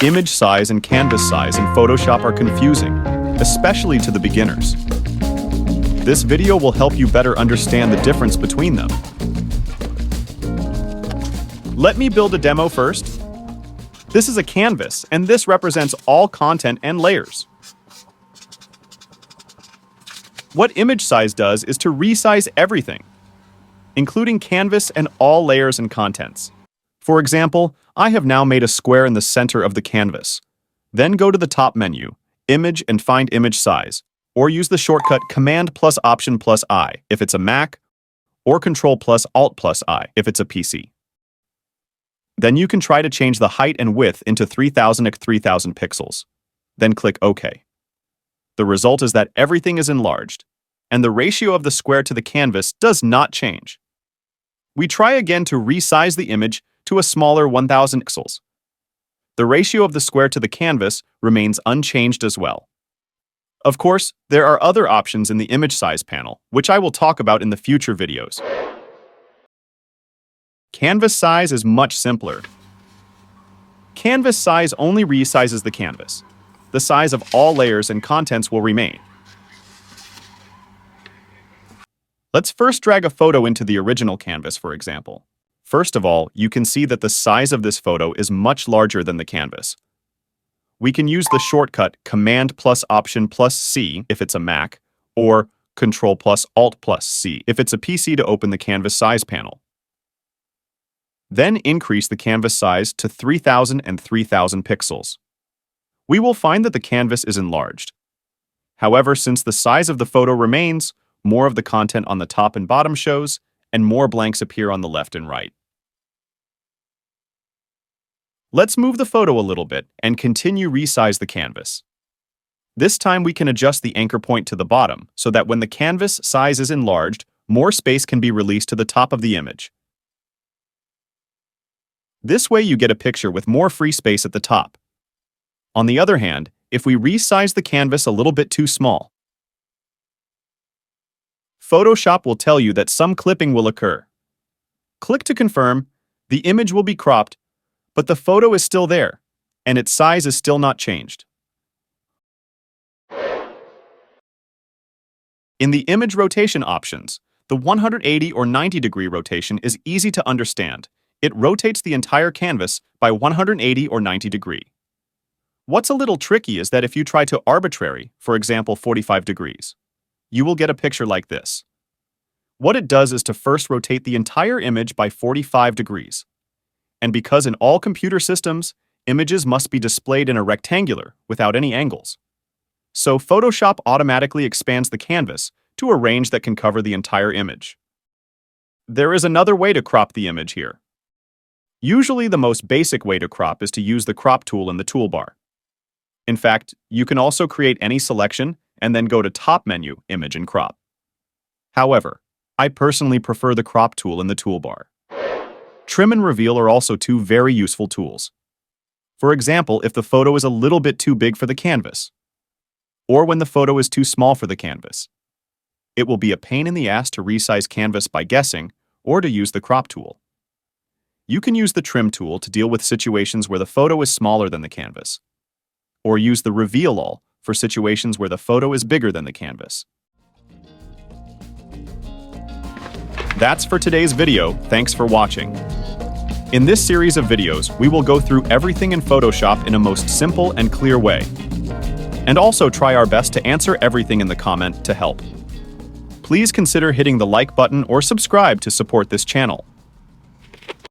Image size and canvas size in Photoshop are confusing, especially to the beginners. This video will help you better understand the difference between them. Let me build a demo first. This is a canvas, and this represents all content and layers. What image size does is to resize everything, including canvas and all layers and contents. For example, I have now made a square in the center of the canvas. Then go to the top menu, Image, and find Image Size, or use the shortcut Command plus Option plus I if it's a Mac, or Control plus Alt plus I if it's a PC. Then you can try to change the height and width into 3000 x 3000 pixels. Then click OK. The result is that everything is enlarged, and the ratio of the square to the canvas does not change. We try again to resize the image to a smaller 1000 pixels. The ratio of the square to the canvas remains unchanged as well. Of course, there are other options in the image size panel, which I will talk about in the future videos. Canvas size is much simpler. Canvas size only resizes the canvas. The size of all layers and contents will remain. Let's first drag a photo into the original canvas, for example. First of all, you can see that the size of this photo is much larger than the canvas. We can use the shortcut Command plus Option plus C if it's a Mac, or Control plus Alt plus C if it's a PC to open the canvas size panel. Then increase the canvas size to 3000 and 3000 pixels. We will find that the canvas is enlarged. However, since the size of the photo remains, more of the content on the top and bottom shows, and more blanks appear on the left and right. Let's move the photo a little bit and continue resize the canvas. This time we can adjust the anchor point to the bottom so that when the canvas size is enlarged, more space can be released to the top of the image. This way you get a picture with more free space at the top. On the other hand, if we resize the canvas a little bit too small, Photoshop will tell you that some clipping will occur. Click to confirm. The image will be cropped, but the photo is still there, and its size is still not changed. In the image rotation options, the 180 or 90-degree rotation is easy to understand. It rotates the entire canvas by 180 or 90 degree. What's a little tricky is that if you try to arbitrary, for example 45 degrees, you will get a picture like this. What it does is to first rotate the entire image by 45 degrees. And because in all computer systems, images must be displayed in a rectangular without any angles. So Photoshop automatically expands the canvas to a range that can cover the entire image. There is another way to crop the image here. Usually the most basic way to crop is to use the crop tool in the toolbar. In fact, you can also create any selection and then go to Top menu, Image and Crop. However, I personally prefer the Crop tool in the toolbar. Trim and Reveal are also two very useful tools. For example, if the photo is a little bit too big for the canvas, or when the photo is too small for the canvas, it will be a pain in the ass to resize canvas by guessing or to use the Crop tool. You can use the Trim tool to deal with situations where the photo is smaller than the canvas, or use the Reveal All for situations where the photo is bigger than the canvas. That's for today's video. Thanks for watching. In this series of videos, we will go through everything in Photoshop in a most simple and clear way, and also try our best to answer everything in the comment to help. Please consider hitting the like button or subscribe to support this channel.